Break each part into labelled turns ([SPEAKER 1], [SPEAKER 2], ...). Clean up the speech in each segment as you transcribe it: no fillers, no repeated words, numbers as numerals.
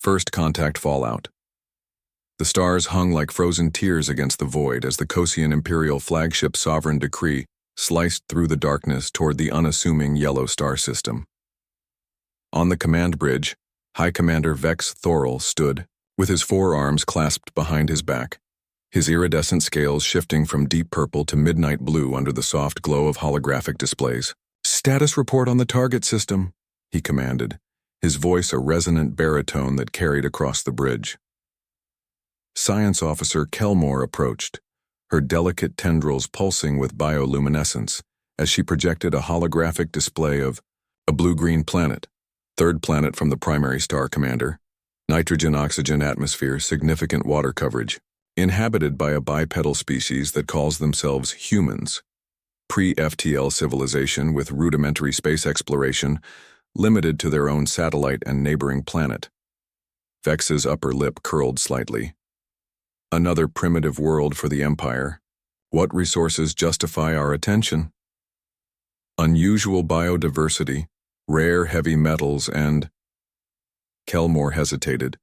[SPEAKER 1] First contact fallout. The stars hung like frozen tears against the void as the Kosian Imperial flagship Sovereign Decree sliced through the darkness toward the unassuming yellow star system. On the command bridge, High Commander Vex Thorol stood, with his forearms clasped behind his back, his iridescent scales shifting from deep purple to midnight blue under the soft glow of holographic displays. "Status report on the target system," he commanded, his voice a resonant baritone that carried across the bridge. Science Officer Kelmore approached, her delicate tendrils pulsing with bioluminescence as she projected a holographic display of a blue-green planet, third planet from the primary star commander, nitrogen-oxygen atmosphere, significant water coverage, inhabited by a bipedal species that calls themselves humans, pre-FTL civilization with rudimentary space exploration, limited to their own satellite and neighboring planet. Vex's upper lip curled slightly. Another primitive world for the Empire. What resources justify our attention? Unusual biodiversity, rare heavy metals, and... Kelmore hesitated.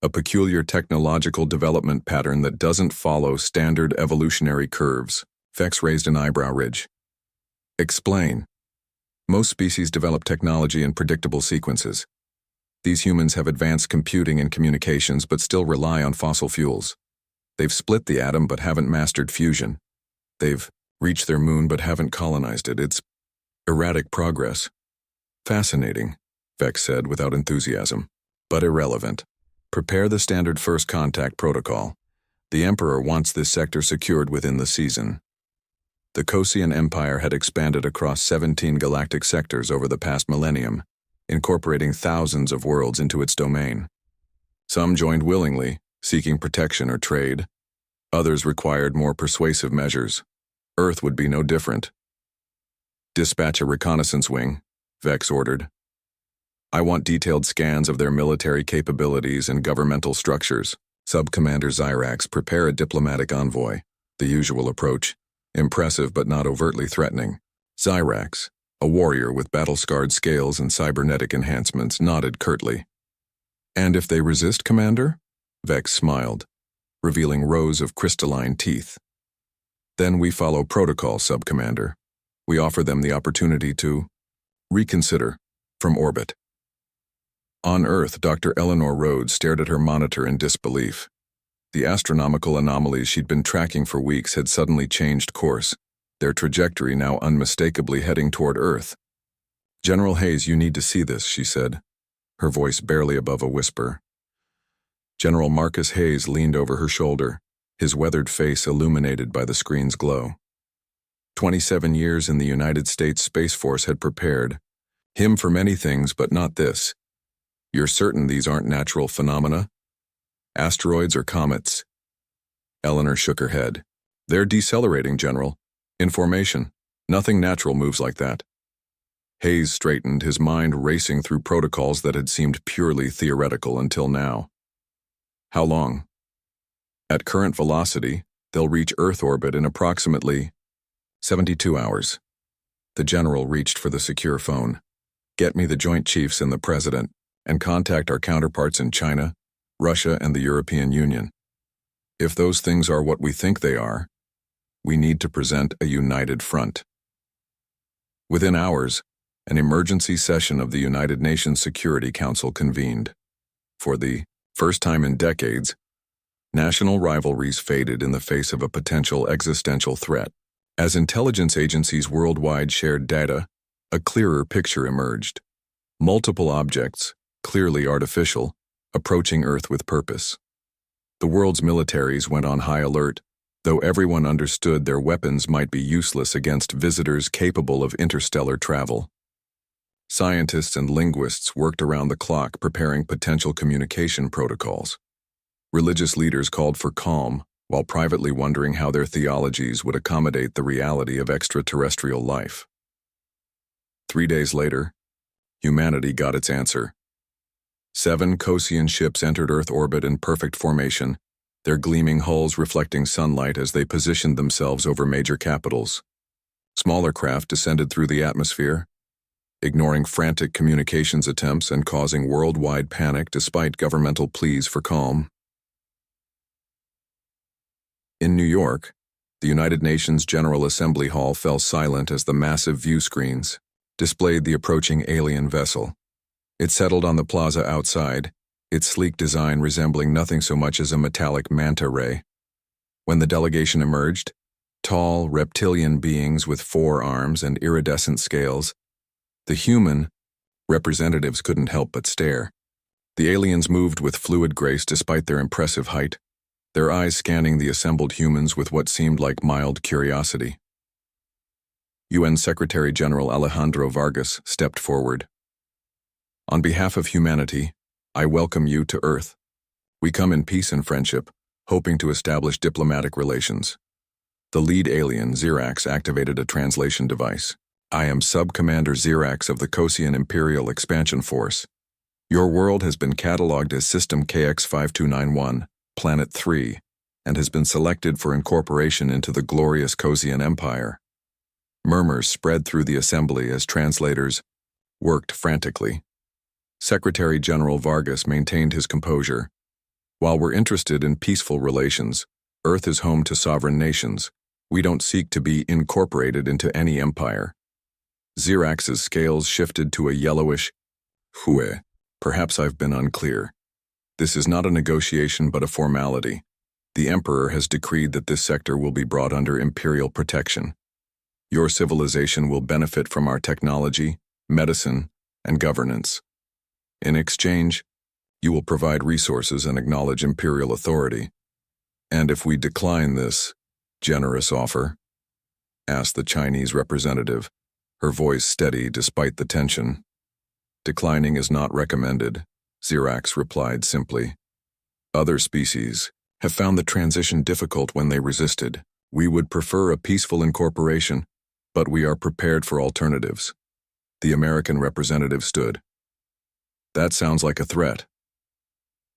[SPEAKER 1] A peculiar technological development pattern that doesn't follow standard evolutionary curves. Vex raised an eyebrow ridge. Explain. Most species develop technology in predictable sequences. These humans have advanced computing and communications but still rely on fossil fuels. They've split the atom but haven't mastered fusion. They've reached their moon but haven't colonized it. It's erratic progress. Fascinating, Vex said without enthusiasm, but irrelevant. Prepare the standard first contact protocol. The Emperor wants this sector secured within the season. The Kosian Empire had expanded across 17 galactic sectors over the past millennium, incorporating thousands of worlds into its domain. Some joined willingly, seeking protection or trade. Others required more persuasive measures. Earth would be no different. Dispatch a reconnaissance wing, Vex ordered. I want detailed scans of their military capabilities and governmental structures. Sub-Commander Zyrax, prepare a diplomatic envoy. The usual approach. Impressive but not overtly threatening. Zyrax, a warrior with battle-scarred scales and cybernetic enhancements, nodded curtly. And if they resist, Commander? Vex smiled, revealing rows of crystalline teeth. Then we follow protocol, Sub-Commander. We offer them the opportunity to reconsider from orbit. On Earth, Dr. Eleanor Rhodes stared at her monitor in disbelief. The astronomical anomalies she'd been tracking for weeks had suddenly changed course, their trajectory now unmistakably heading toward Earth. "General Hayes, you need to see this," she said, her voice barely above a whisper. General Marcus Hayes leaned over her shoulder, his weathered face illuminated by the screen's glow. 27 years in the United States Space Force had prepared him for many things, but not this. "You're certain these aren't natural phenomena? Asteroids or comets?" Eleanor shook her head. "They're decelerating, General. In formation. Nothing natural moves like that." Hayes straightened, his mind racing through protocols that had seemed purely theoretical until now. "How long?" "At current velocity, they'll reach Earth orbit in approximately 72 hours. The general reached for the secure phone. "Get me the Joint Chiefs and the President, and contact our counterparts in China, Russia, and the European Union. If those things are what we think they are, we need to present a united front." Within hours, an emergency session of the United Nations Security Council convened. For the first time in decades, national rivalries faded in the face of a potential existential threat. As intelligence agencies worldwide shared data, a clearer picture emerged. Multiple objects, clearly artificial, approaching Earth with purpose. The world's militaries went on high alert, though everyone understood their weapons might be useless against visitors capable of interstellar travel. Scientists and linguists worked around the clock preparing potential communication protocols. Religious leaders called for calm, while privately wondering how their theologies would accommodate the reality of extraterrestrial life. 3 days later, humanity got its answer. 7 Kosian ships entered Earth orbit in perfect formation, their gleaming hulls reflecting sunlight as they positioned themselves over major capitals. Smaller craft descended through the atmosphere, ignoring frantic communications attempts and causing worldwide panic despite governmental pleas for calm. In New York, the United Nations General Assembly Hall fell silent as the massive view screens displayed the approaching alien vessel. It settled on the plaza outside, its sleek design resembling nothing so much as a metallic manta ray. When the delegation emerged, tall, reptilian beings with 4 arms and iridescent scales, the human representatives couldn't help but stare. The aliens moved with fluid grace despite their impressive height, their eyes scanning the assembled humans with what seemed like mild curiosity. UN Secretary-General Alejandro Vargas stepped forward. On behalf of humanity, I welcome you to Earth. We come in peace and friendship, hoping to establish diplomatic relations. The lead alien, Xerax, activated a translation device. I am Sub-Commander Xerax of the Kosian Imperial Expansion Force. Your world has been catalogued as System KX-5291, Planet 3, and has been selected for incorporation into the glorious Kosian Empire. Murmurs spread through the assembly as translators worked frantically. Secretary-General Vargas maintained his composure. While we're interested in peaceful relations, Earth is home to sovereign nations. We don't seek to be incorporated into any empire. Xerax's scales shifted to a yellowish hue. Perhaps I've been unclear. This is not a negotiation but a formality. The Emperor has decreed that this sector will be brought under imperial protection. Your civilization will benefit from our technology, medicine, and governance. In exchange, you will provide resources and acknowledge imperial authority. And if we decline this generous offer? Asked the Chinese representative, her voice steady despite the tension. Declining is not recommended, Xerax replied simply. Other species have found the transition difficult when they resisted. We would prefer a peaceful incorporation, but we are prepared for alternatives. The American representative stood. That sounds like a threat.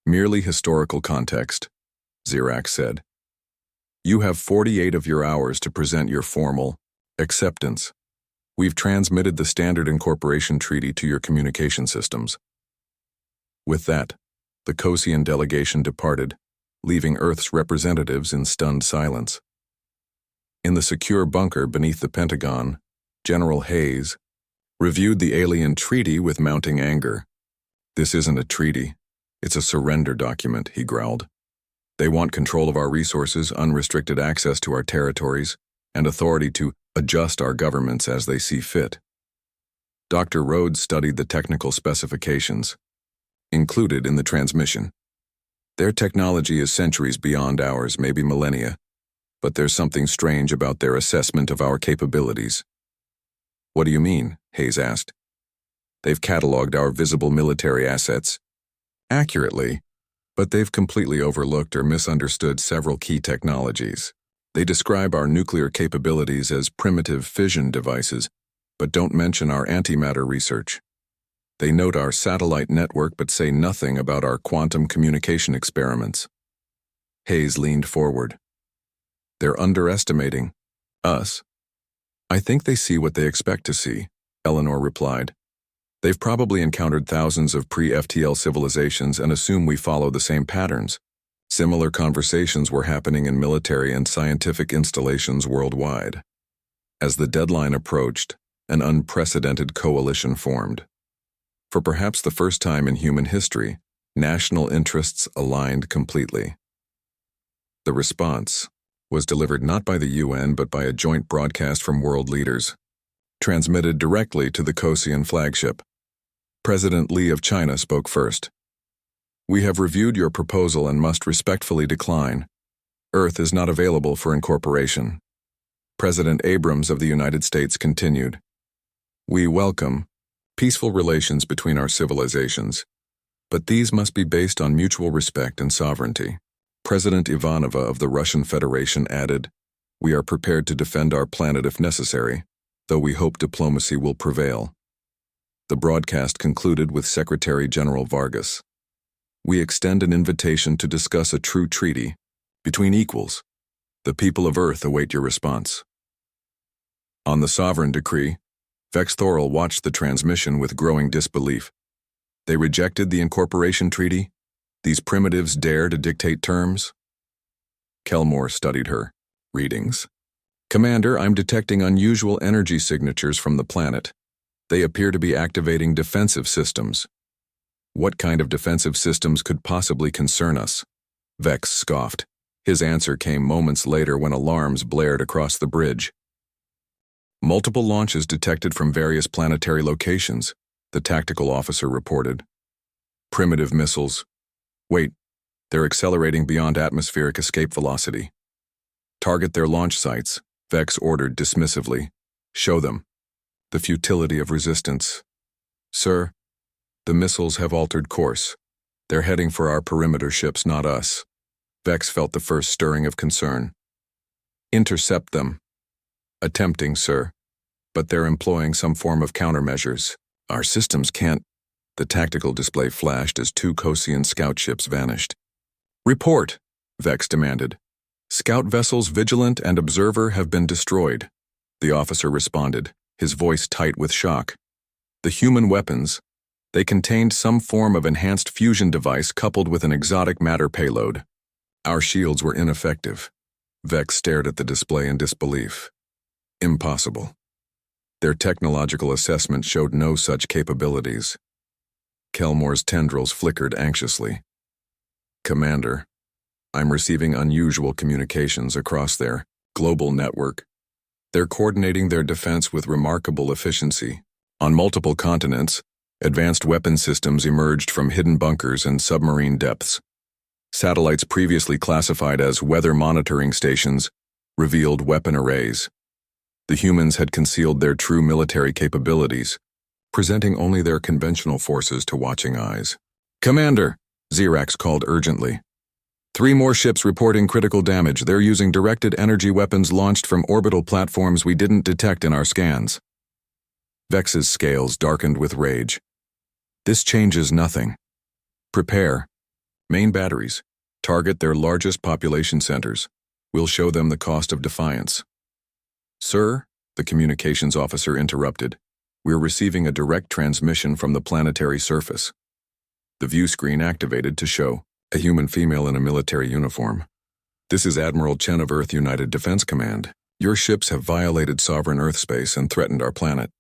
[SPEAKER 1] Merely historical context, Xerax said. You have 48 of your hours to present your formal acceptance. We've transmitted the Standard Incorporation Treaty to your communication systems. With that, the Kosian delegation departed, leaving Earth's representatives in stunned silence. In the secure bunker beneath the Pentagon, General Hayes reviewed the alien treaty with mounting anger. This isn't a treaty. It's a surrender document, he growled. They want control of our resources, unrestricted access to our territories, and authority to adjust our governments as they see fit. Dr. Rhodes studied the technical specifications included in the transmission. Their technology is centuries beyond ours, maybe millennia, but there's something strange about their assessment of our capabilities. What do you mean? Hayes asked. They've cataloged our visible military assets accurately, but they've completely overlooked or misunderstood several key technologies. They describe our nuclear capabilities as primitive fission devices, but don't mention our antimatter research. They note our satellite network but say nothing about our quantum communication experiments. Hayes leaned forward. They're underestimating us. I think they see what they expect to see, Eleanor replied. They've probably encountered thousands of pre-FTL civilizations and assume we follow the same patterns. Similar conversations were happening in military and scientific installations worldwide. As the deadline approached, an unprecedented coalition formed. For perhaps the first time in human history, national interests aligned completely. The response was delivered not by the UN but by a joint broadcast from world leaders, transmitted directly to the Kosian flagship. President Li of China spoke first. We have reviewed your proposal and must respectfully decline. Earth is not available for incorporation. President Abrams of the United States continued. We welcome peaceful relations between our civilizations, but these must be based on mutual respect and sovereignty. President Ivanova of the Russian Federation added, we are prepared to defend our planet if necessary, though we hope diplomacy will prevail. The broadcast concluded with Secretary-General Vargas. We extend an invitation to discuss a true treaty between equals. The people of Earth await your response. On the sovereign decree, Vex Thoral watched the transmission with growing disbelief. They rejected the incorporation treaty? These primitives dare to dictate terms? Kelmore studied her. Readings. Commander, I'm detecting unusual energy signatures from the planet. They appear to be activating defensive systems. What kind of defensive systems could possibly concern us? Vex scoffed. His answer came moments later when alarms blared across the bridge. Multiple launches detected from various planetary locations, the tactical officer reported. Primitive missiles. Wait, they're accelerating beyond atmospheric escape velocity. Target their launch sites, Vex ordered dismissively. Show them. The futility of resistance. Sir, the missiles have altered course. They're heading for our perimeter ships, not us. Vex felt the first stirring of concern. Intercept them. Attempting, sir. But they're employing some form of countermeasures. Our systems can't. The tactical display flashed as 2 Kosian scout ships vanished. Report, Vex demanded. Scout vessels Vigilant and Observer have been destroyed. The officer responded, his voice tight with shock. The human weapons, they contained some form of enhanced fusion device coupled with an exotic matter payload. Our shields were ineffective. Vex stared at the display in disbelief. Impossible. Their technological assessment showed no such capabilities. Kelmore's tendrils flickered anxiously. Commander, I'm receiving unusual communications across their global network. They're coordinating their defense with remarkable efficiency. On multiple continents, advanced weapon systems emerged from hidden bunkers and submarine depths. Satellites previously classified as weather monitoring stations revealed weapon arrays. The humans had concealed their true military capabilities, presenting only their conventional forces to watching eyes. Commander, Xerax called urgently. 3 more ships reporting critical damage. They're using directed energy weapons launched from orbital platforms we didn't detect in our scans. Vex's scales darkened with rage. This changes nothing. Prepare. Main batteries. Target their largest population centers. We'll show them the cost of defiance. Sir, the communications officer interrupted. We're receiving a direct transmission from the planetary surface. The view screen activated to show a human female in a military uniform. This is Admiral Chen of Earth United Defense Command. Your ships have violated sovereign Earth space and threatened our planet.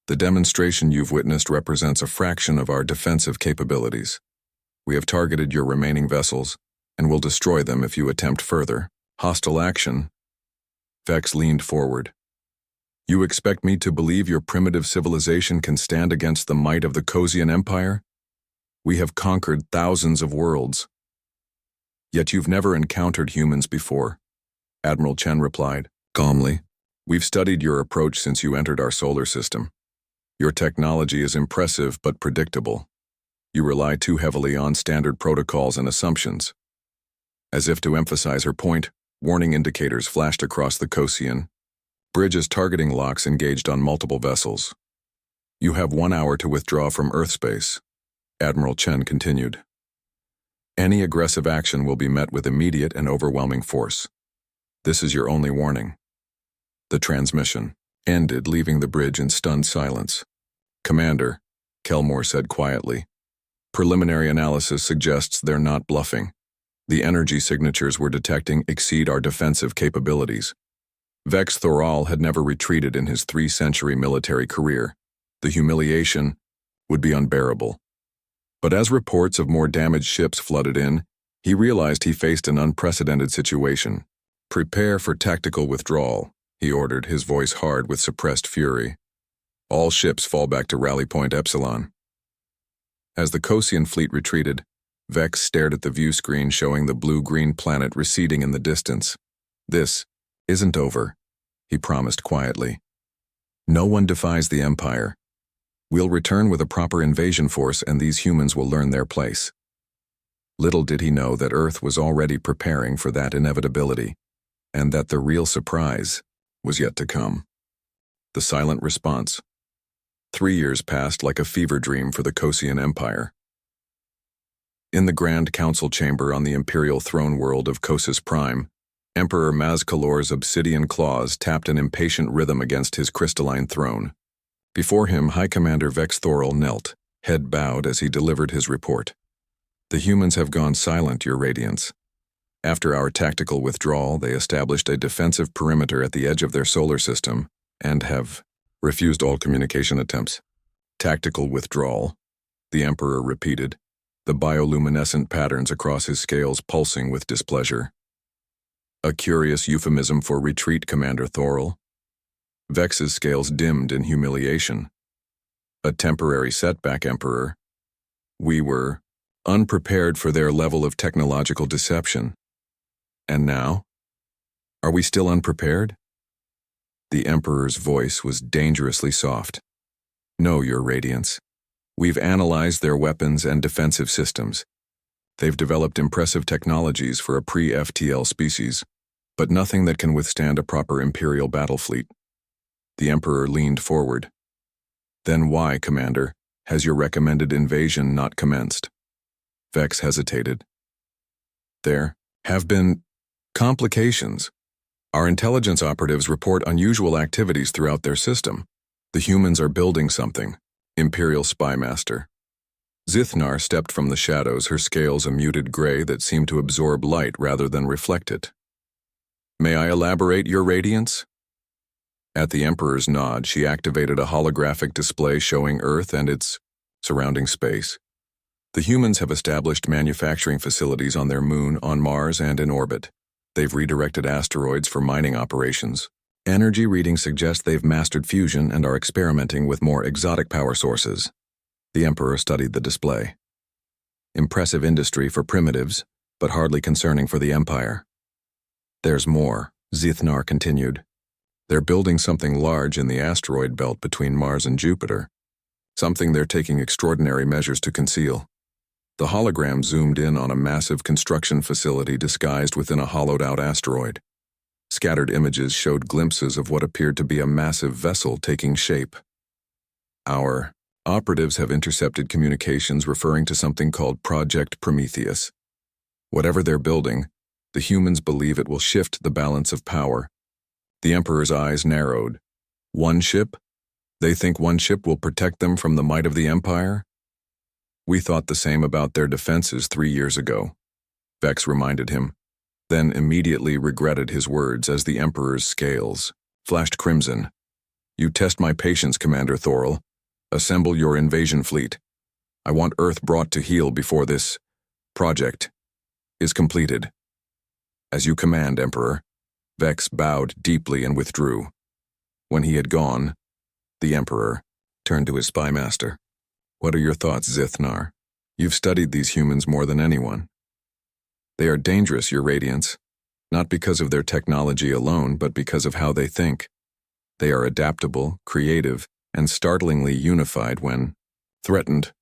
[SPEAKER 1] The demonstration you've witnessed represents a fraction of our defensive capabilities. We have targeted your remaining vessels and will destroy them if you attempt further hostile action. Vex leaned forward. You expect me to believe your primitive civilization can stand against the might of the Kosian Empire? We have conquered thousands of worlds. Yet you've never encountered humans before, Admiral Chen replied, calmly. We've studied your approach since you entered our solar system. Your technology is impressive but predictable. You rely too heavily on standard protocols and assumptions. As if to emphasize her point, warning indicators flashed across the Kosian. Bridge's targeting locks engaged on multiple vessels. You have 1 hour to withdraw from Earth space, Admiral Chen continued. Any aggressive action will be met with immediate and overwhelming force. This is your only warning. The transmission ended, leaving the bridge in stunned silence. Commander, Kelmore said quietly. Preliminary analysis suggests they're not bluffing. The energy signatures we're detecting exceed our defensive capabilities. Vex Thoral had never retreated in his 3-century military career. The humiliation would be unbearable. But as reports of more damaged ships flooded in, he realized he faced an unprecedented situation. Prepare for tactical withdrawal, he ordered, his voice hard with suppressed fury. All ships fall back to Rally Point Epsilon. As the Kosian fleet retreated, Vex stared at the view screen showing the blue-green planet receding in the distance. This isn't over, he promised quietly. No one defies the Empire. We'll return with a proper invasion force and these humans will learn their place. Little did he know that Earth was already preparing for that inevitability, and that the real surprise was yet to come. The silent response. 3 years passed like a fever dream for the Kosian Empire. In the Grand Council chamber on the Imperial throne world of Kosis Prime, Emperor Mazkalor's obsidian claws tapped an impatient rhythm against his crystalline throne. Before him, High Commander Vex Thoril knelt, head bowed as he delivered his report. The humans have gone silent, Your Radiance. After our tactical withdrawal, they established a defensive perimeter at the edge of their solar system and have refused all communication attempts. Tactical withdrawal, the Emperor repeated, the bioluminescent patterns across his scales pulsing with displeasure. A curious euphemism for retreat, Commander Thoril. Vex's scales dimmed in humiliation. A temporary setback, Emperor. We were unprepared for their level of technological deception. And now? Are we still unprepared? The Emperor's voice was dangerously soft. No, Your Radiance. We've analyzed their weapons and defensive systems. They've developed impressive technologies for a pre-FTL species, but nothing that can withstand a proper Imperial battle fleet. The Emperor leaned forward. Then why, Commander, has your recommended invasion not commenced? Vex hesitated. There have been complications. Our intelligence operatives report unusual activities throughout their system. The humans are building something. Imperial Spymaster. Zithnar stepped from the shadows, her scales a muted gray that seemed to absorb light rather than reflect it. May I elaborate, Your Radiance? At the Emperor's nod, she activated a holographic display showing Earth and its surrounding space. The humans have established manufacturing facilities on their moon, on Mars, and in orbit. They've redirected asteroids for mining operations. Energy readings suggest they've mastered fusion and are experimenting with more exotic power sources. The Emperor studied the display. Impressive industry for primitives, but hardly concerning for the Empire. There's more, Zithnar continued. They're building something large in the asteroid belt between Mars and Jupiter. Something they're taking extraordinary measures to conceal. The hologram zoomed in on a massive construction facility disguised within a hollowed-out asteroid. Scattered images showed glimpses of what appeared to be a massive vessel taking shape. Our operatives have intercepted communications referring to something called Project Prometheus. Whatever they're building, the humans believe it will shift the balance of power. The Emperor's eyes narrowed. One ship? They think one ship will protect them from the might of the Empire? We thought the same about their defenses 3 years ago, Vex reminded him, then immediately regretted his words as the Emperor's scales flashed crimson. You test my patience, Commander Thoril. Assemble your invasion fleet. I want Earth brought to heel before this project is completed. As you command, Emperor. Vex bowed deeply and withdrew. When he had gone, the Emperor turned to his spymaster. What are your thoughts, Zithnar? You've studied these humans more than anyone. They are dangerous, Your Radiance, not because of their technology alone, but because of how they think. They are adaptable, creative, and startlingly unified when threatened.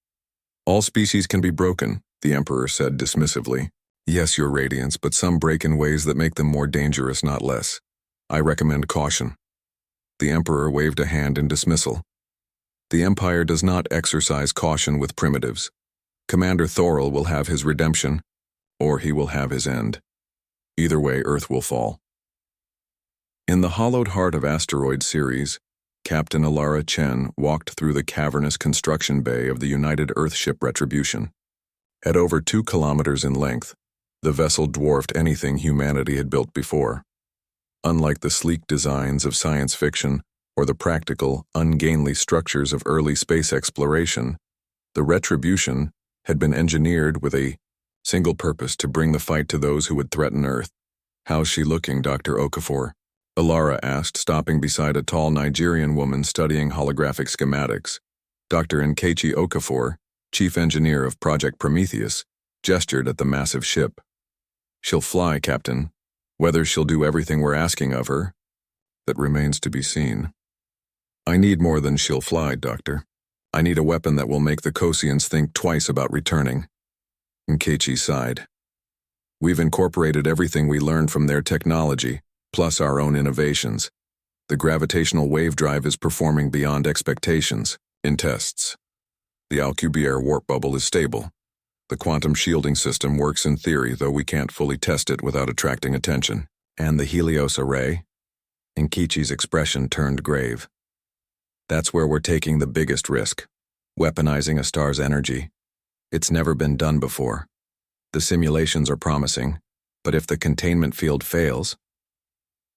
[SPEAKER 1] All species can be broken, the Emperor said dismissively. Yes, Your Radiance, but some break in ways that make them more dangerous, not less. I recommend caution. The Emperor waved a hand in dismissal. The Empire does not exercise caution with primitives. Commander Thoril will have his redemption, or he will have his end. Either way, Earth will fall. In the hollowed heart of Asteroid Ceres, Captain Alara Chen walked through the cavernous construction bay of the United Earthship Retribution. At over 2 kilometers in length, the vessel dwarfed anything humanity had built before. Unlike the sleek designs of science fiction or the practical, ungainly structures of early space exploration, the Retribution had been engineered with a single purpose: to bring the fight to those who would threaten Earth. How's she looking, Dr. Okafor? Alara asked, stopping beside a tall Nigerian woman studying holographic schematics. Dr. Nkechi Okafor, chief engineer of Project Prometheus, gestured at the massive ship. She'll fly, Captain. Whether she'll do everything we're asking of her, that remains to be seen. I need more than she'll fly, Doctor. I need a weapon that will make the Kosians think twice about returning. Nkechi sighed. We've incorporated everything we learned from their technology, plus our own innovations. The gravitational wave drive is performing beyond expectations in tests. The Alcubierre warp bubble is stable. The quantum shielding system works in theory, though we can't fully test it without attracting attention. And the Helios array? Nkechi's expression turned grave. That's where we're taking the biggest risk, weaponizing a star's energy. It's never been done before. The simulations are promising, but if the containment field fails...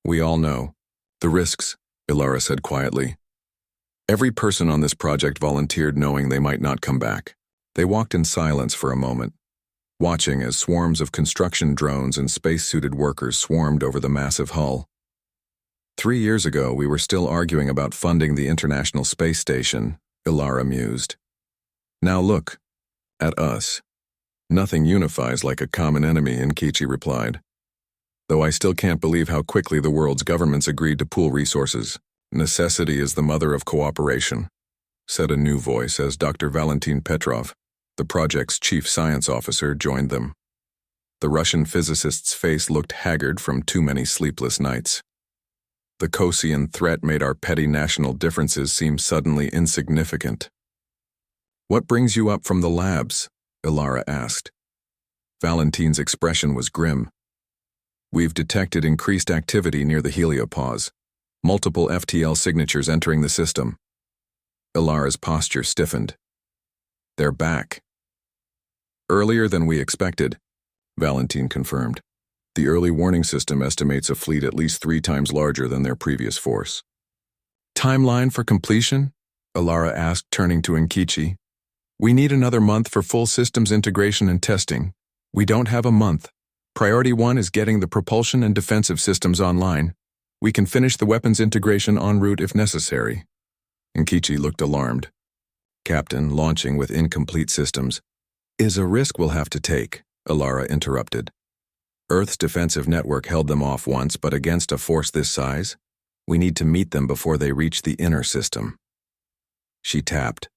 [SPEAKER 1] We all know. The risks, Ilara said quietly. Every person on this project volunteered knowing they might not come back. They walked in silence for a moment, watching as swarms of construction drones and space-suited workers swarmed over the massive hull. 3 years ago, we were still arguing about funding the International Space Station, Ilara mused. Now look, at us. Nothing unifies like a common enemy, Ingenuity replied. Though I still can't believe how quickly the world's governments agreed to pool resources. Necessity is the mother of cooperation, said a new voice as Dr. Valentin Petrov, the project's chief science officer, joined them. The Russian physicist's face looked haggard from too many sleepless nights. The Kosian threat made our petty national differences seem suddenly insignificant. What brings you up from the labs? Ilara asked. Valentin's expression was grim. We've detected increased activity near the heliopause. Multiple FTL signatures entering the system. Ilara's posture stiffened. They're back. Earlier than we expected, Valentin confirmed. The early warning system estimates a fleet at least 3 times larger than their previous force. Timeline for completion? Ilara asked, turning to Ingenuity. We need another month for full systems integration and testing. We don't have a month. Priority 1 is getting the propulsion and defensive systems online. We can finish the weapons integration en route if necessary. Ingenuity looked alarmed. Captain, launching with incomplete systems is a risk we'll have to take, Ilara interrupted. Earth's defensive network held them off once, but against a force this size, we need to meet them before they reach the inner system. She tapped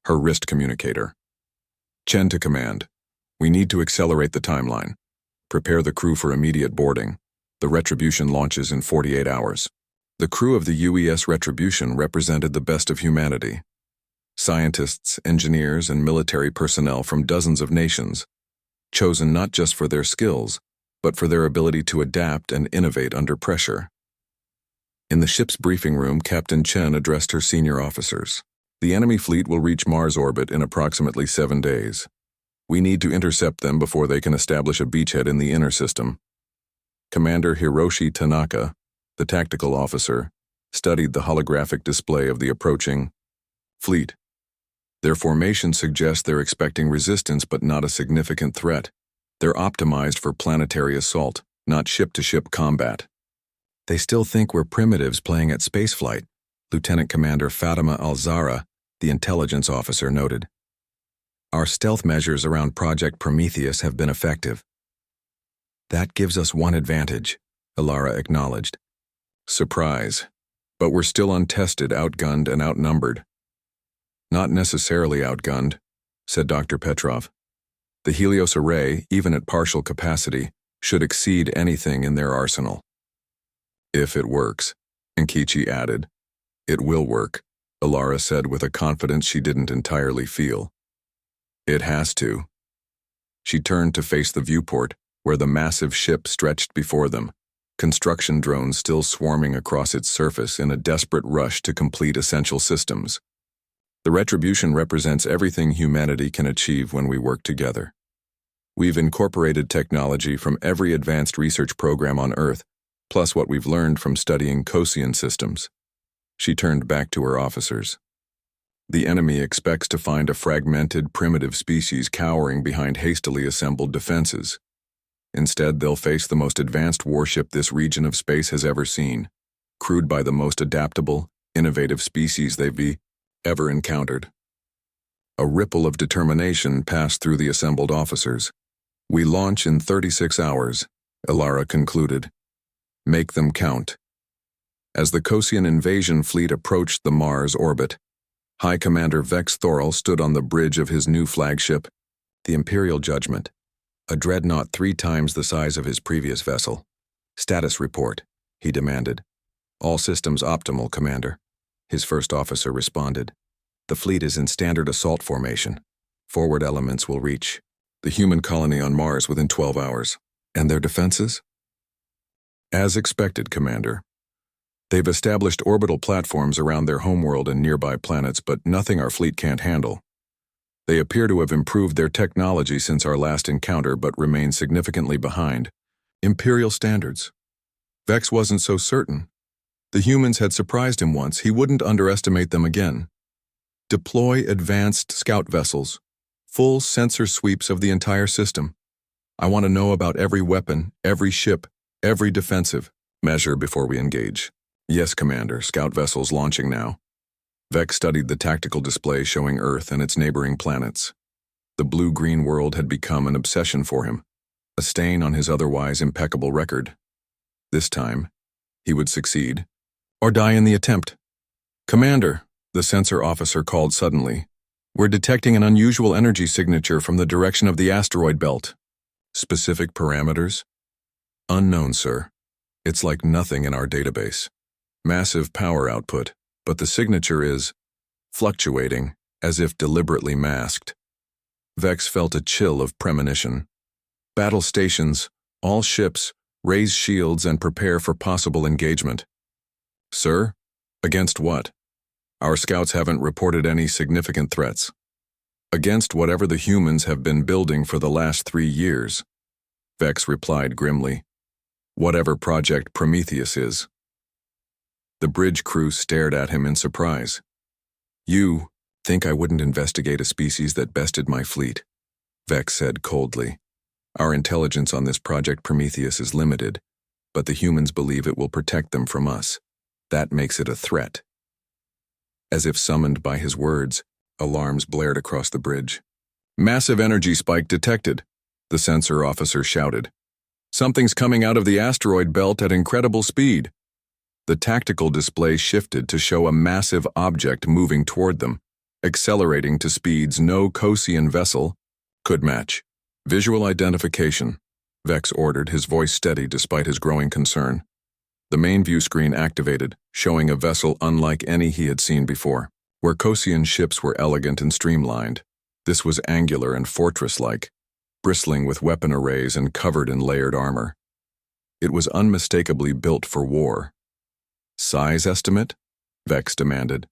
[SPEAKER 1] her wrist communicator. Chen to command. We need to accelerate the timeline. Prepare the crew for immediate boarding. The Retribution launches in 48 hours. The crew of the UES Retribution represented the best of humanity. Scientists, engineers, and military personnel from dozens of nations, chosen not just for their skills, but for their ability to adapt and innovate under pressure. In the ship's briefing room, Captain Chen addressed her senior officers. The enemy fleet will reach Mars orbit in approximately 7 days. We need to intercept them before they can establish a beachhead in the inner system. Commander Hiroshi Tanaka, the tactical officer, studied the holographic display of the approaching fleet. Their formation suggests they're expecting resistance but not a significant threat. They're optimized for planetary assault, not ship-to-ship combat. They still think we're primitives playing at spaceflight, Lieutenant Commander Fatima Alzara, the intelligence officer, noted. Our stealth measures around Project Prometheus have been effective. That gives us one advantage, Ilara acknowledged. Surprise. But we're still untested, outgunned, and outnumbered. Not necessarily outgunned, said Dr. Petrov. The Helios array, even at partial capacity, should exceed anything in their arsenal. If it works, Ingenuity added. It will work, Ilara said with a confidence she didn't entirely feel. It has to. She turned to face the viewport, where the massive ship stretched before them, construction drones still swarming across its surface in a desperate rush to complete essential systems. The Retribution represents everything humanity can achieve when we work together. We've incorporated technology from every advanced research program on Earth, plus what we've learned from studying Kosian systems. She turned back to her officers. The enemy expects to find a fragmented, primitive species cowering behind hastily assembled defenses. Instead, they'll face the most advanced warship this region of space has ever seen, crewed by the most adaptable, innovative species they've ever encountered. A ripple of determination passed through the assembled officers. We launch in 36 hours, Ilara concluded. Make them count. As the Kosian invasion fleet approached the Mars orbit, High Commander Vex Thorel stood on the bridge of his new flagship, the Imperial Judgment, a dreadnought 3 times the size of his previous vessel. Status report, he demanded. All systems optimal, Commander. His first officer responded. The fleet is in standard assault formation. Forward elements will reach the human colony on Mars within 12 hours. And their defenses? As expected, Commander. They've established orbital platforms around their homeworld and nearby planets, but nothing our fleet can't handle. They appear to have improved their technology since our last encounter, but remain significantly behind Imperial standards. Vex wasn't so certain. The humans had surprised him once. He wouldn't underestimate them again. Deploy advanced scout vessels. Full sensor sweeps of the entire system. I want to know about every weapon, every ship, every defensive measure before we engage. Yes, Commander. Scout vessels launching now. Vex studied the tactical display showing Earth and its neighboring planets. The blue-green world had become an obsession for him, a stain on his otherwise impeccable record. This time, he would succeed, or die in the attempt. Commander, the sensor officer called suddenly. We're detecting an unusual energy signature from the direction of the asteroid belt. Specific parameters? Unknown, sir. It's like nothing in our database. Massive power output, but the signature is fluctuating, as if deliberately masked. Vex felt a chill of premonition. Battle stations, all ships, raise shields and prepare for possible engagement. Sir? Against what? Our scouts haven't reported any significant threats. Against whatever the humans have been building for the last 3 years. Vex replied grimly. Whatever Project Prometheus is. The bridge crew stared at him in surprise. You think I wouldn't investigate a species that bested my fleet? Vex said coldly. Our intelligence on this Project Prometheus is limited, but the humans believe it will protect them from us. That makes it a threat. As if summoned by his words, alarms blared across the bridge. Massive energy spike detected, the sensor officer shouted. Something's coming out of the asteroid belt at incredible speed. The tactical display shifted to show a massive object moving toward them, accelerating to speeds no Kosian vessel could match. Visual identification, Vex ordered, his voice steady despite his growing concern. The main view screen activated, showing a vessel unlike any he had seen before. Where Kosian ships were elegant and streamlined, this was angular and fortress-like, bristling with weapon arrays and covered in layered armor. It was unmistakably built for war. Size estimate? Vex demanded.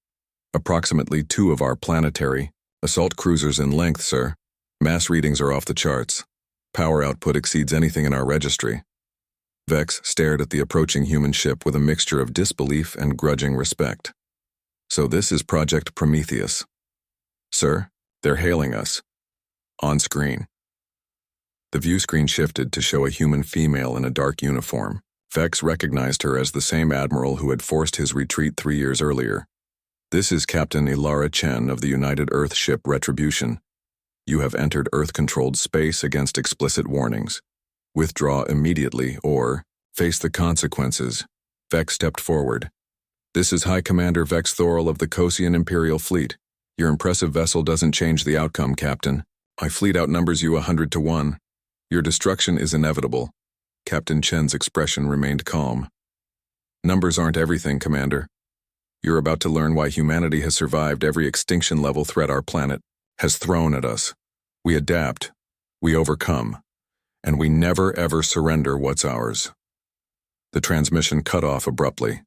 [SPEAKER 1] Approximately 2 of our planetary assault cruisers in length, sir. Mass readings are off the charts. Power output exceeds anything in our registry. Vex stared at the approaching human ship with a mixture of disbelief and grudging respect. So this is Project Prometheus. Sir, they're hailing us. On screen. The view screen shifted to show a human female in a dark uniform. Vex recognized her as the same admiral who had forced his retreat 3 years earlier. This is Captain Ilara Chen of the United Earth ship Retribution. You have entered Earth-controlled space against explicit warnings. Withdraw immediately or face the consequences. Vex stepped forward. This is High Commander Vex Thoril of the Kosian Imperial Fleet. Your impressive vessel doesn't change the outcome, Captain. My fleet outnumbers you 100 to 1. Your destruction is inevitable. Captain Chen's expression remained calm. Numbers aren't everything, Commander. You're about to learn why humanity has survived every extinction-level threat our planet has thrown at us. We adapt, we overcome, and we never ever surrender what's ours. The transmission cut off abruptly.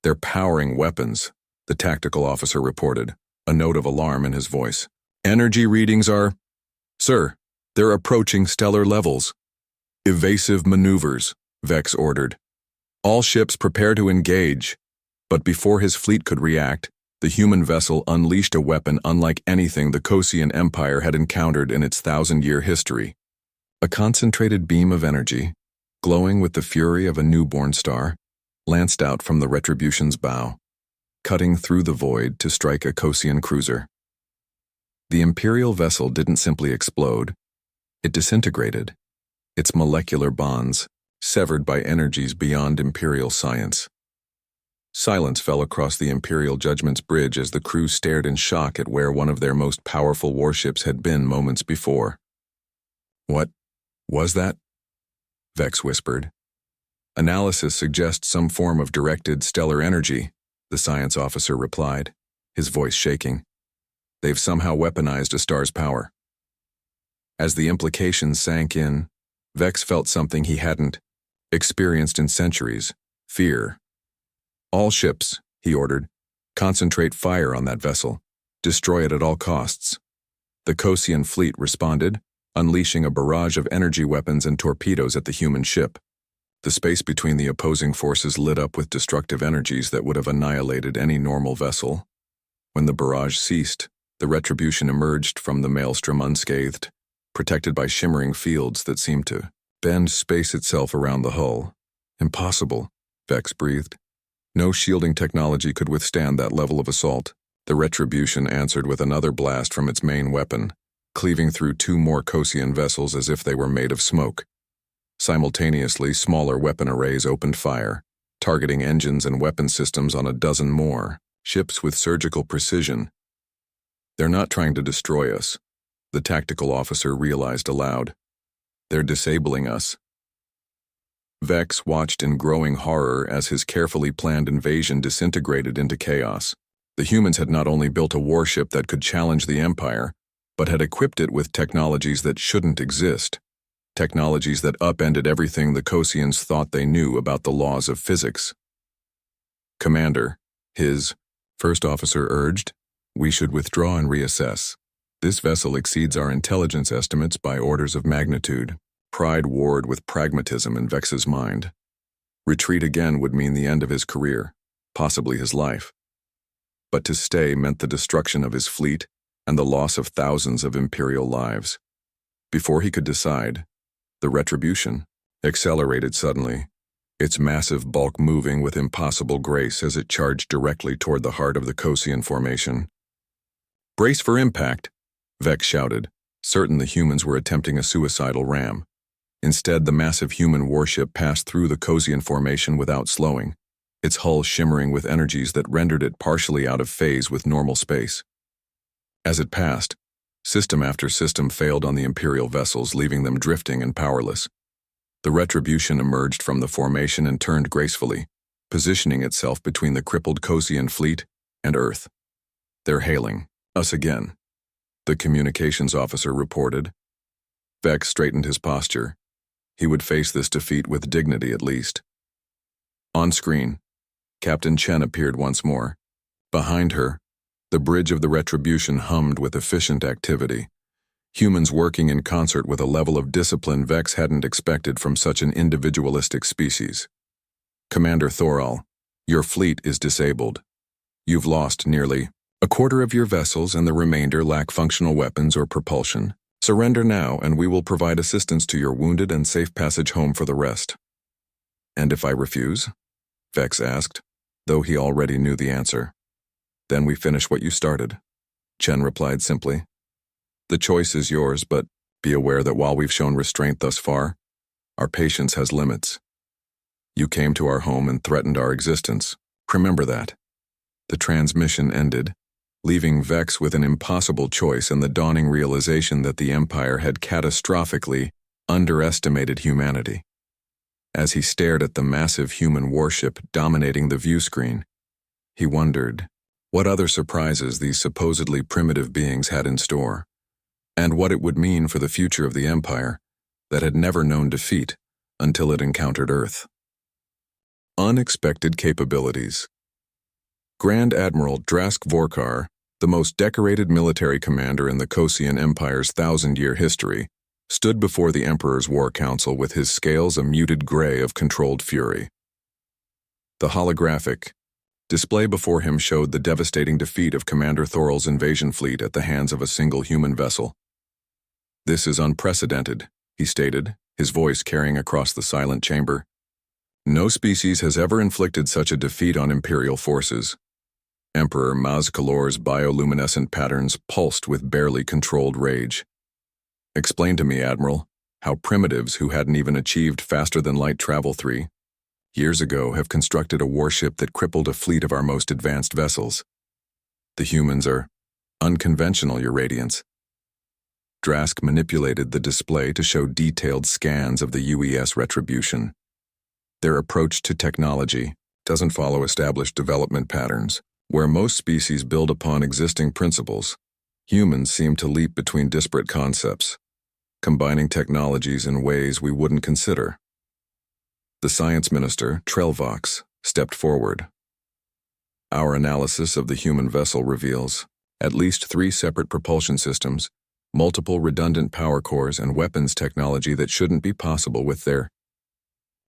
[SPEAKER 1] They're powering weapons, the tactical officer reported, a note of alarm in his voice. Energy readings are... Sir, they're approaching stellar levels. Evasive maneuvers, Vex ordered. All ships prepare to engage. But before his fleet could react, the human vessel unleashed a weapon unlike anything the Kosian Empire had encountered in its 1,000-year history. A concentrated beam of energy, glowing with the fury of a newborn star, lanced out from the Retribution's bow, cutting through the void to strike a Kosian cruiser. The Imperial vessel didn't simply explode, it disintegrated, its molecular bonds severed by energies beyond Imperial science. Silence fell across the Imperial Judgment's bridge as the crew stared in shock at where one of their most powerful warships had been moments before. What was that? Vex whispered. Analysis suggests some form of directed stellar energy, the science officer replied, his voice shaking. They've somehow weaponized a star's power. As the implications sank in, Vex felt something he hadn't experienced in centuries: fear. All ships, he ordered, concentrate fire on that vessel. Destroy it at all costs. The Kosian fleet responded, unleashing a barrage of energy weapons and torpedoes at the human ship. The space between the opposing forces lit up with destructive energies that would have annihilated any normal vessel. When the barrage ceased, the Retribution emerged from the maelstrom unscathed, protected by shimmering fields that seemed to bend space itself around the hull. Impossible, Vex breathed. No shielding technology could withstand that level of assault. The Retribution answered with another blast from its main weapon, cleaving through two more Kosian vessels as if they were made of smoke. Simultaneously, smaller weapon arrays opened fire, targeting engines and weapon systems on a dozen more ships with surgical precision. They're not trying to destroy us, the tactical officer realized aloud. They're disabling us. Vex watched in growing horror as his carefully planned invasion disintegrated into chaos. The humans had not only built a warship that could challenge the Empire, but had equipped it with technologies that shouldn't exist. Technologies that upended everything the Kosians thought they knew about the laws of physics. Commander, his first officer urged, we should withdraw and reassess. This vessel exceeds our intelligence estimates by orders of magnitude. Pride warred with pragmatism in Vex's mind. Retreat again would mean the end of his career, possibly his life. But to stay meant the destruction of his fleet and the loss of thousands of Imperial lives. Before he could decide, the Retribution accelerated suddenly, its massive bulk moving with impossible grace as it charged directly toward the heart of the Kosian formation. Brace for impact, Vex shouted, certain the humans were attempting a suicidal ram. Instead, the massive human warship passed through the Kosian formation without slowing, its hull shimmering with energies that rendered it partially out of phase with normal space. As it passed, system after system failed on the Imperial vessels, leaving them drifting and powerless. The Retribution emerged from the formation and turned gracefully, positioning itself between the crippled Kosian fleet and Earth. They're hailing us again, the communications officer reported. Vex straightened his posture. He would face this defeat with dignity at least. On screen, Captain Chen appeared once more. Behind her, the bridge of the Retribution hummed with efficient activity, humans working in concert with a level of discipline Vex hadn't expected from such an individualistic species. Commander Thoral, your fleet is disabled. You've lost nearly a quarter of your vessels and the remainder lack functional weapons or propulsion. Surrender now and we will provide assistance to your wounded and safe passage home for the rest. And if I refuse? Vex asked, though he already knew the answer. Then we finish what you started, Chen replied simply. The choice is yours, but be aware that while we've shown restraint thus far, our patience has limits. You came to our home and threatened our existence. Remember that. The transmission ended, leaving Vex with an impossible choice and the dawning realization that the Empire had catastrophically underestimated humanity. As he stared at the massive human warship dominating the view screen, he wondered what other surprises these supposedly primitive beings had in store, and what it would mean for the future of the Empire that had never known defeat until it encountered Earth. Unexpected capabilities. Grand Admiral Drask Vorkar, the most decorated military commander in the Kosian Empire's 1,000-year history, stood before the Emperor's War Council with his scales a muted gray of controlled fury. The holographic display before him showed the devastating defeat of Commander Thoral's invasion fleet at the hands of a single human vessel. This is unprecedented, he stated, his voice carrying across the silent chamber. No species has ever inflicted such a defeat on Imperial forces. Emperor Mazkalor's bioluminescent patterns pulsed with barely controlled rage. Explain to me, Admiral, how primitives who hadn't even achieved faster-than-light travel 3 years ago have constructed a warship that crippled a fleet of our most advanced vessels. The humans are unconventional, Your Radiance. Drask manipulated the display to show detailed scans of the UES Retribution. Their approach to technology doesn't follow established development patterns. Where most species build upon existing principles, humans seem to leap between disparate concepts, combining technologies in ways we wouldn't consider. The Science Minister, Trelvox, stepped forward, Our analysis of the human vessel reveals at least 3 separate propulsion systems, multiple redundant power cores, and weapons technology that shouldn't be possible with their